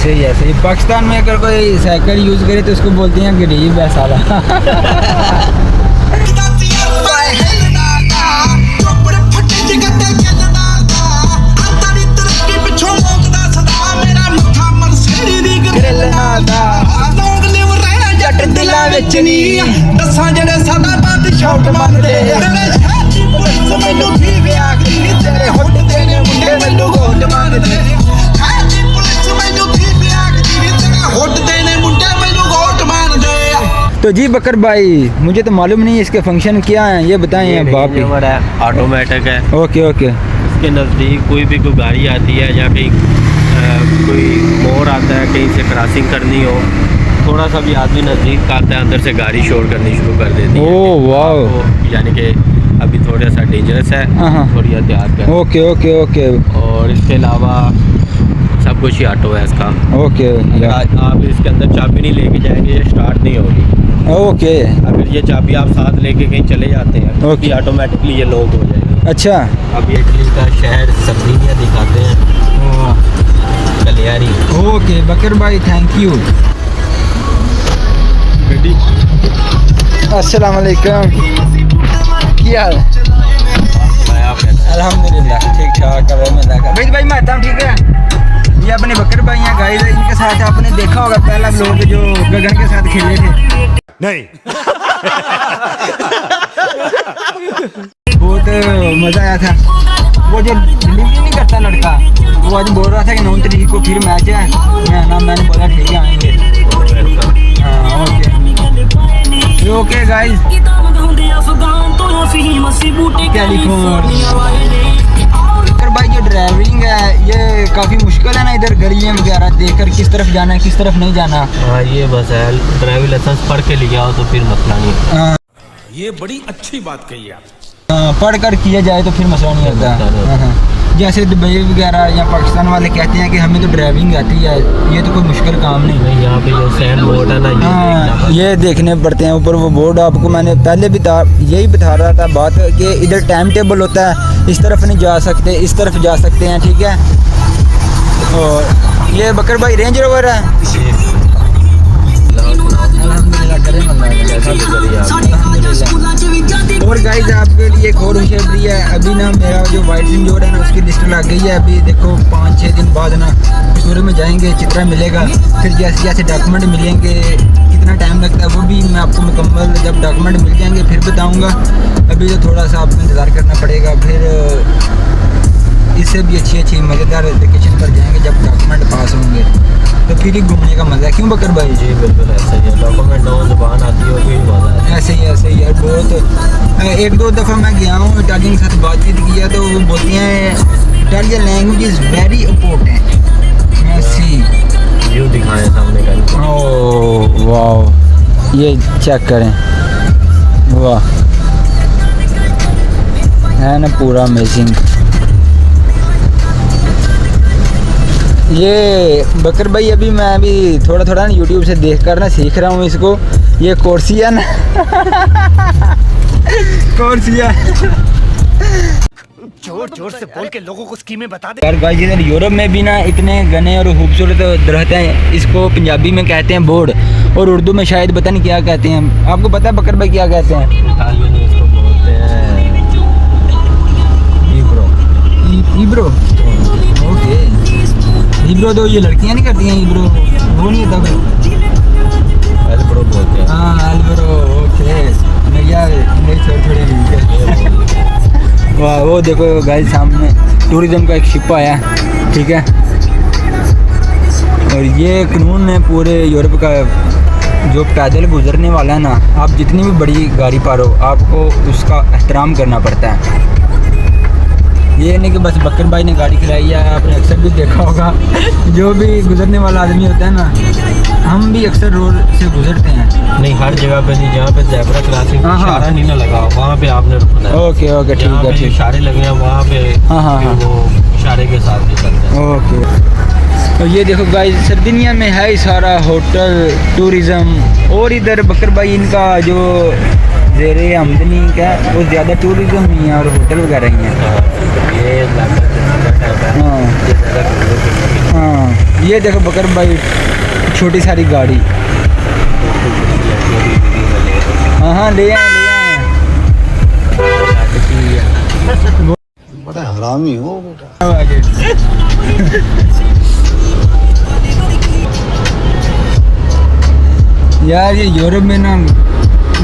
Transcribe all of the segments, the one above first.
सही है सही। पाकिस्तान में अगर कोई साइकिल यूज़ करे तो उसको बोलते हैं गरीब है साला। तो जी बकर भाई, मुझे तो मालूम नहीं है इसके फंक्शन क्या हैं, ये बताएं आप। बाप ही ऑटोमेटिक है। Okay okay. इसके नज़दीक कोई भी कोई गाड़ी आती है या कहीं कोई मोड़ आता है, कहीं से क्रॉसिंग करनी हो, थोड़ा सा भी आदमी नज़दीक आता है, अंदर से गाड़ी शोर करनी शुरू कर देती है। ओह वाह। यानी कि अभी थोड़ा सा डेंजरस है, थोड़ी एहतियात करें। Okay okay okay. और इसके अलावा सब कुछ ही ऑटो है इसका। ओके। आप इसके अंदर चाबी नहीं लेके जाएंगे, ये स्टार्ट नहीं होगी। ओके। अगर ये चाबी आप साथ लेके कहीं चले जाते हैं तो ओके। ऑटोमेटिकली ये लॉक हो जाएगी। अच्छा। अब इटली का शहर सर्दियाँ दिखाते हैं, कलियारी। ओके बकर भाई, थैंक यू। अस्सलाम वालेकुम, क्या हाल? अल्हम्दुलिल्लाह ठीक ठाक है। भाई मैं आता हूँ, ठीक है। ये अपने बकर भाई हैं गाइस, इनके साथ आपने देखा होगा पहला व्लॉग जो गगन के साथ खेले थे। नहीं। बहुत मज़ा आया था। वो जो डिलीवरी नहीं करता लड़का, वो आज बोल रहा था कि 9 तारीख को फिर मैच है। मैंने बोला ठीक है आएंगे। हाँ ओके ओके गाइस। भाई जो ड्राइविंग है ये काफ़ी मुश्किल है ना, इधर गलियाँ वगैरह देखकर किस तरफ जाना है किस तरफ नहीं जाना। हाँ ये बस है, ड्राइविंग लाइसेंस पढ़ के लिया हो तो फिर मसला नहीं। ये बड़ी अच्छी बात कही आप। पढ़ कर किया जाए तो फिर मसला नहीं होता। जैसे दुबई वगैरह या पाकिस्तान वाले कहते हैं कि हमें तो ड्राइविंग आती है, ये तो कोई मुश्किल काम नहीं। यहाँ पे जो साइन बोर्ड है ना, हाँ ये देखने पड़ते हैं ऊपर वो बोर्ड। आपको मैंने पहले भी यही बता रहा था बात कि इधर टाइम टेबल होता है, इस तरफ नहीं जा सकते, इस तरफ जा सकते हैं, ठीक है। और ये बकर भाई रेंज रोवर है। और गाइस आपके लिए एक और खुशखबरी है, अभी ना मेरा जो वाइट सिंजोर है ना उसकी लिस्ट लग गई है। अभी देखो 5-6 दिन बाद ना शुरू में जाएंगे, चित्रा मिलेगा, फिर जैसे जैसे डॉक्यूमेंट मिलेंगे, कितना टाइम लगता है वो भी मैं आपको मुकम्मल जब डॉक्यूमेंट मिल जाएंगे फिर बताऊंगा। अभी तो थोड़ा सा आपको इंतज़ार करना पड़ेगा, फिर इससे भी अच्छी मज़ेदार वेकेशन पर जाएंगे जब डॉक्यूमेंट पास होंगे, तो फिर ही घूमने का मज़ा है। क्यों बकर भाई? जी बिल्कुल ऐसा ही है, डॉक्यूमेंट हो, ज़ुबान आती हो, फिर मज़ा है। ऐसे ही है बहुत। 1-2 दफ़ा मैं गया हूँ, इटालियन के साथ बातचीत किया तो वो बोलती हैं Italian language is very important. ऐसी व्यू दिखाएं सामने का। ओह वाह, ये चेक करें, वाह है ना पूरा अमेजिंग। ये बकर भाई अभी मैं अभी थोड़ा थोड़ा ना यूट्यूब से देख कर ना सीख रहा हूँ इसको। ये कोर्सिया ना कोर्सिया जोर से बोल के लोगों को स्कीमें बता दे यार गाइस। इधर यूरोप में भी ना इतने घने और खूबसूरत दरख्त हैं, इसको पंजाबी में कहते हैं बोर्ड, और उर्दू में शायद पता नहीं क्या कहते हैं। आपको पता है बकर भाई क्या कहते हैं? इटालियन में इसको बोलते हैं ईब्रो। ओके ईब्रो तो ये लड़कियां नहीं करती हैं, ईब्रो वो नहीं होता एल्ब्रो बोलते हैं। हाँ एल्ब्रो। ओके नहीं थोड़ी वाह। वो देखो गाइस सामने टूरिज्म का एक शिप आया, ठीक है। और ये कानून है पूरे यूरोप का, जो पैदल गुजरने वाला है ना, आप जितनी भी बड़ी गाड़ी पर हो आपको उसका एहतराम करना पड़ता है। ये नहीं कि बस बकर भाई ने गाड़ी खिलाई है, आपने अक्सर भी देखा होगा जो भी गुजरने वाला आदमी होता है ना, हम भी अक्सर रोड से गुजरते हैं। नहीं हर जगह पे नहीं, जहाँ पे ज़ेब्रा क्रॉसिंग इशारा नहीं ना लगा वहाँ पे आपने रुकना है। ओके ओके ठीक है ठीक। इशारे लगे हैं वहाँ पे हाँ वो इशारे के साथ ही चलते हैं। ओके। और ये देखो गाइस सर्दिनिया में है ही सारा होटल टूरिज़्म, और इधर बकर भाई इनका जो ज़ेरे आमदनी का वो ज़्यादा टूरिज़्म ही है और होटल वगैरह ही है। ये हाँ हाँ ये देखो बकर भाई, छोटी सारी गाड़ी। हाँ हाँ ले आए बड़ा हरामी हो बेटा। आगे। यार ये यूरोप में ना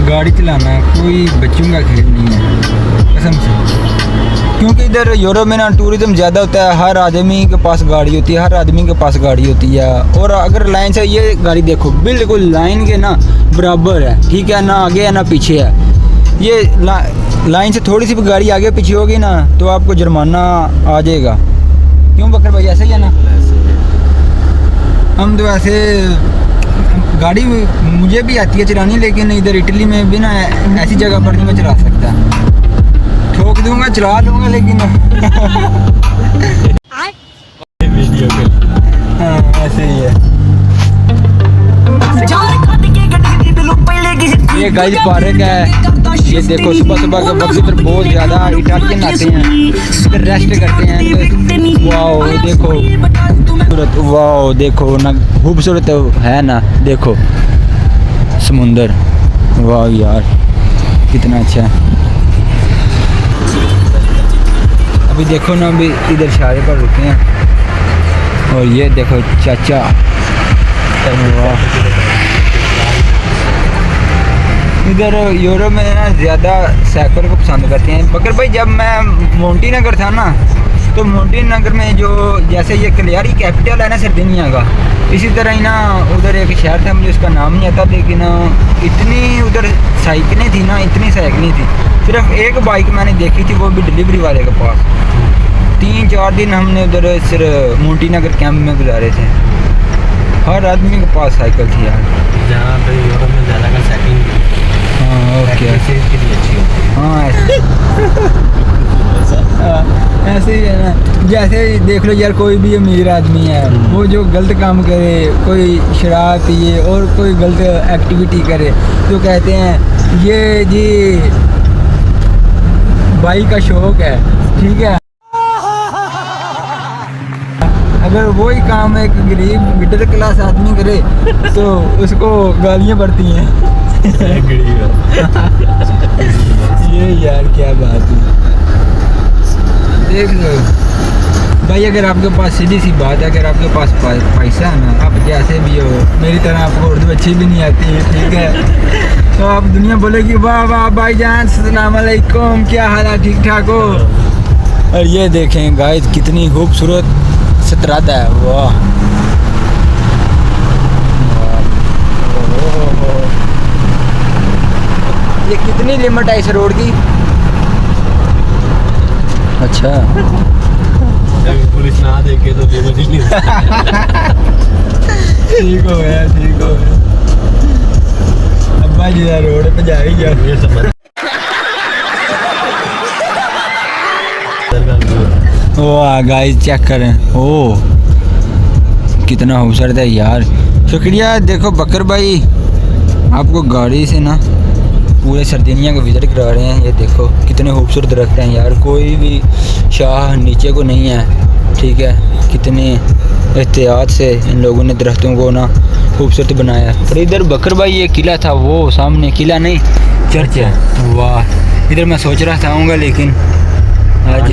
गाड़ी चलाना कोई बच्चों का खेल नहीं है कसम से, क्योंकि इधर यूरोप में ना टूरिज्म ज़्यादा होता है। हर आदमी के पास गाड़ी होती है, हर आदमी के पास गाड़ी होती है। और अगर लाइन से ये गाड़ी देखो बिल्कुल लाइन के ना बराबर है, ठीक है, ना आगे है ना पीछे है। ये लाइन से थोड़ी सी भी गाड़ी आगे पीछे होगी ना तो आपको जुर्माना आ जाएगा। क्यों बकर भाई ऐसा ही है ना? हम तो ऐसे गाड़ी मुझे भी आती है चलानी, लेकिन इधर इटली में भी ना ऐसी जगह पर नहीं मैं चला सकता। ठोक दूंगा चला लूँगा लेकिन हाँ ऐसे ही है। ये गाइस पार्क है। ये देखो सुबह सुबह के वक्त इधर बहुत ज़्यादा इटालियन आते हैं, इधर रेस्ट करते हैं। वाओ देखो खूबसूरत, वाओ देखो ना खूबसूरत है ना, देखो समुंदर, वाह यार कितना अच्छा है। अभी देखो ना, अभी इधर शारे पर रुके हैं और ये देखो चाचा, वाह। इधर यूरोप में ना ज़्यादा साइकिल को पसंद करते हैं। बकर भाई जब मैं मोंटी नगर था ना, तो मोंटी नगर में जो जैसे ये कलियारी कैपिटल है ना सरदिनिया का, इसी तरह ही ना उधर एक शहर था, मुझे उसका नाम नहीं आता, लेकिन इतनी उधर साइकिलें थी ना, इतनी साइकिलें थी। सिर्फ एक बाइक मैंने देखी थी, वो भी डिलीवरी वाले के पास। 3-4 दिन हमने उधर सिर्फ मोंटी नगर कैंप में गुजारे थे। हर आदमी के पास साइकिल थी यार। जहाँ पे यूरोप में ज़्यादा का साइकिलिंग, हाँ ओके, सेहत के लिए अच्छी होती है। हाँ ऐसे ही है ना। जैसे देख लो यार, कोई भी अमीर आदमी है, वो जो गलत काम करे, कोई शराब पिए और कोई गलत एक्टिविटी करे, तो कहते हैं ये जी भाई का शौक है, ठीक है। अगर वही काम एक गरीब मिडिल क्लास आदमी करे तो उसको गालियाँ पड़ती हैं। ये यार क्या बात है, देख लो भाई। अगर आपके पास सीधी सी बात है, अगर आपके पास पैसा है ना, आप जैसे भी हो, मेरी तरह आपको उर्दू अच्छी भी नहीं आती है, ठीक है, तो आप दुनिया बोलेगी वाह वाह भाईजान अस्सलाम वालेकुम, क्या हाल है, ठीक ठाक हो। और ये देखें गाइस कितनी खूबसूरत सतरादा है, वाह। ये कितनी लिमिट है इस रोड की? अच्छा पुलिस ना देखे तो लिमिट ही नहीं। ठीक हो गया, ठीक हो गया। अब्बा जी रोड पे जा ही जा। वाह गाइस चेक करें, ओह कितना खूबसूरत है यार। शुक्रिया। देखो बकर भाई आपको गाड़ी से ना पूरे सरदिनिया का विज़िट करा रहे हैं। ये देखो कितने खूबसूरत दरख्त हैं यार, कोई भी शाह नीचे को नहीं है, ठीक है। कितने एहतियात से इन लोगों ने दरख्तों को ना खूबसूरत बनाया। और इधर बकर भाई ये किला था, वो सामने किला नहीं चर्च है, वाह। इधर मैं सोच रहा था आऊँगा लेकिन आज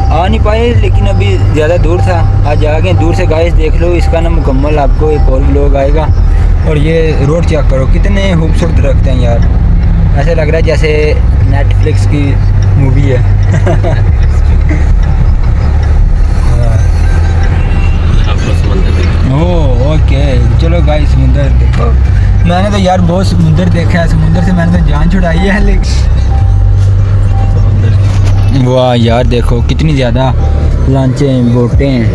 आ नहीं पाए, लेकिन अभी ज़्यादा दूर था, आज आ गए। दूर से गाइस देख लो, इसका ना मुकम्मल आपको एक और व्लॉग आएगा। और ये रोड चेक करो, कितने खूबसूरत रखते हैं यार, ऐसे लग रहा है जैसे नेटफ्लिक्स की मूवी है। ओह ओके, चलो गाइस समुंदर देखो। मैंने तो यार बहुत समुंदर देखा है, समुंदर से मैंने तो जान छुड़ाई है, लेकिन वाह यार देखो कितनी ज़्यादा लांचें बोटें हैं।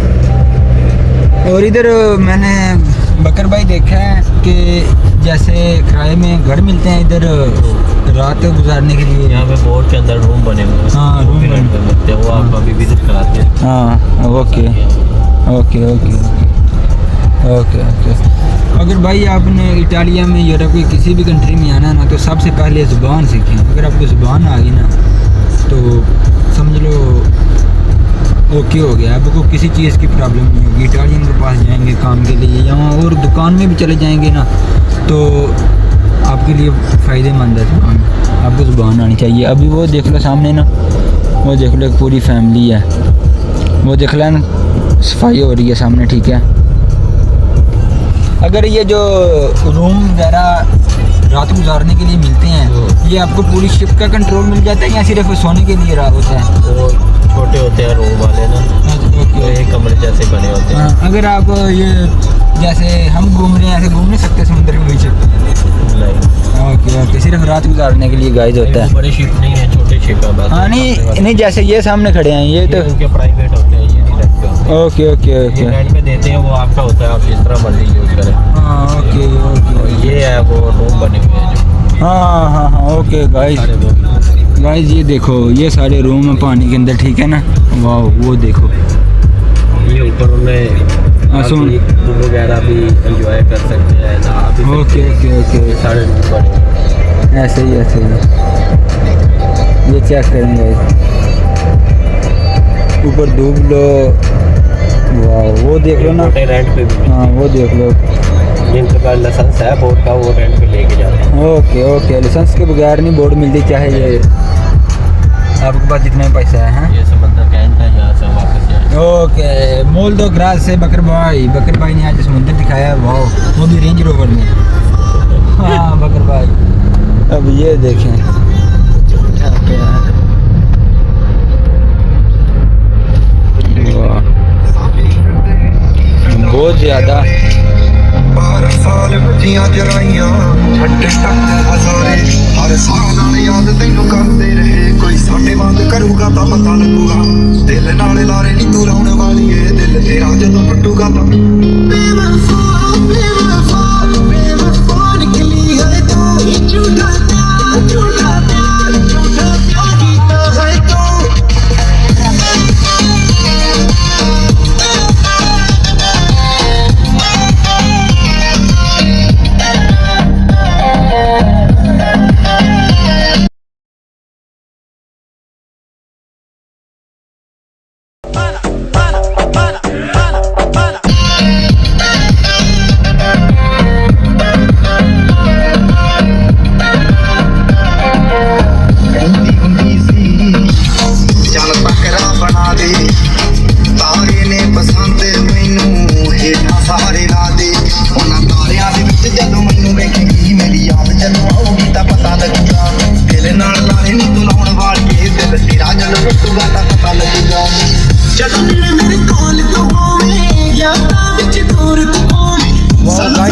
और इधर मैंने बकर भाई देखा है कि जैसे किराए में घर मिलते हैं इधर रात गुजारने के लिए। यहाँ पे बोट के अंदर रूम बने हुए हैं। हाँ रूम बनते हैं, वो आप अभी विजिट कराते हैं। हाँ okay okay okay okay okay. अगर भाई आपने इटालिया में यूरोप की किसी भी कंट्री में आना ना, तो सबसे पहले ज़ुबान सीखें। अगर आपको ज़ुबान आ गई ना तो समझ लो ओके हो गया। आपको किसी चीज़ की प्रॉब्लम नहीं होगी। इटालियन के पास जाएंगे काम के लिए या और दुकान में भी चले जाएंगे ना तो आपके लिए फ़ायदेमंद है दुकान। आपको ज़ुबान आनी चाहिए। अभी वो देख लो सामने ना, वो देख लो एक पूरी फैमिली है, वो देख लो ना सफाई हो रही है सामने, ठीक है। अगर ये जो रूम वगैरह रात गुजारने के लिए मिलते हैं, ये आपको पूरी शिफ्ट का कंट्रोल मिल जाता है या सिर्फ सोने के लिए रात होता है? वो छोटे होते हैं रूम वाले ना, तो ये कमरे जैसे बने होते हैं। अगर आप ये जैसे हम घूम रहे हैं ऐसे घूम नहीं सकते समुद्र के बीच? नहीं, ओके ओके, सिर्फ रात गुजारने के लिए गाइड होता है। बड़े शिप नहीं है, छोटे शिप है बस। हाँ नहीं जैसे ये सामने खड़े हैं ये तो उनके प्राइवेट होते हैं, ये नहीं रेंट पे होते हैं। ओके ओके ओके, रेंट पे देते हैं, वो आपका होता है, आप जिस तरह मर्जी यूज़ करें। हाँ ओके ओके, ये है वो रूम बने हुए हैं जो हाँ हाँ हाँ ओके गाइस। सारे रूम। गाइस ये देखो ये सारे रूम हैं पानी के अंदर, ठीक है ना। वाह वो देखो, ये ऊपर उन्हें हाँ, सुन। दूध वगैरह भी एंजॉय कर सकते हैं, नहा भी सकते ओके हैं। ओके ओके, ये सारे रूम बने हुए हैं। ऐसे ही ये चेक करेंगे ऊपर डूब लो। वाह वो देख लो ना, छोटे रेंट पे भी हाँ वो देख लो। जिनके पास लाइसेंस है बोर्ड का, वो रेंट पे लेके जाते हैं। ओके ओके, लाइसेंस के बगैर नहीं बोर्ड मिलती, चाहे ये आपके पास जितने पैसा है। हाँ ये समंदर कैंट है, यहाँ से हम वापस जाएंगे। ओके, मोल दो ग्रास से बकर भाई ने आज समुद्र दिखाया। वाह वो भी रेंज रोवर में। हाँ बकर भाई, अब ये देखें बहुत ज़्यादा। 12 साल बच्चियां जराइयां छड्डे तक हजारे हर साल नाल याद तैनू करते रहे कोई साडे वांग करूगा तां पता लगूगा दिल नाल लारे नी तू लाउण वाली ए दिल तेरा जदों टुटूगा तां बेवफा निकली है तू झूठा प्यार झूठा प्यार कीता है तू।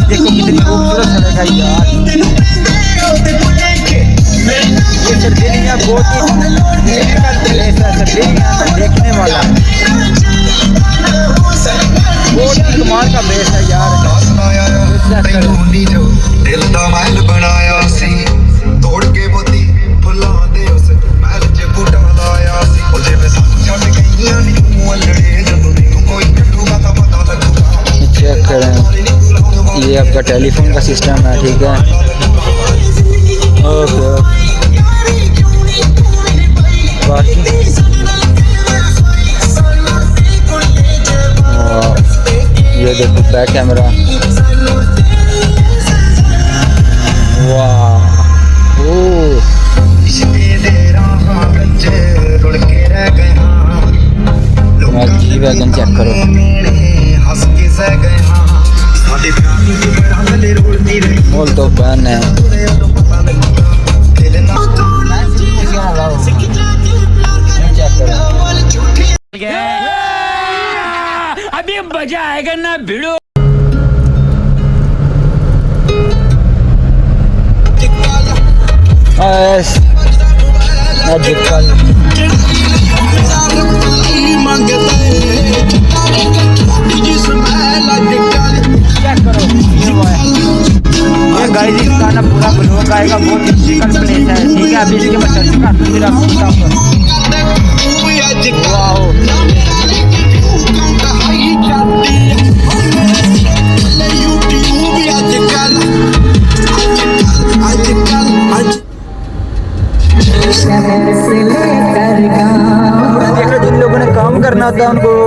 देखो कितनी खूबसूरत सड़क है यार। ये सर्दिलियाँ बहुत ही डिफिकल्ट प्लेस है, सर्दिलियाँ का देखने वाला बहुत ही कमाल का बेस है यार। दिल दा महल बनाया सी तोड़ के मोती फुल्लां दे उस महल च बूटा लाया सी ओ जिवें सानू छड्ड गईयां नी तू अल्लड़े जदों तैनू कोई कटूगा तां पता लगूगा। चेक करें, ये आपका टेलीफोन का सिस्टम है, ठीक है। ओके ये देखो बैक कैमरा। वाह जी वैगन चेक करो। मोल तो बन है। चेक करो, अभी मजा आएगा ना भिड़ो। गाइस इसका ना पूरा ब्लॉग आएगा, बहुत डिफिकल्ट प्लेस है, ठीक है। अभी इसके मैं सर्च कर दूँ फिर आपको देखो जिन लोगों ने काम करना होता लगता है उनको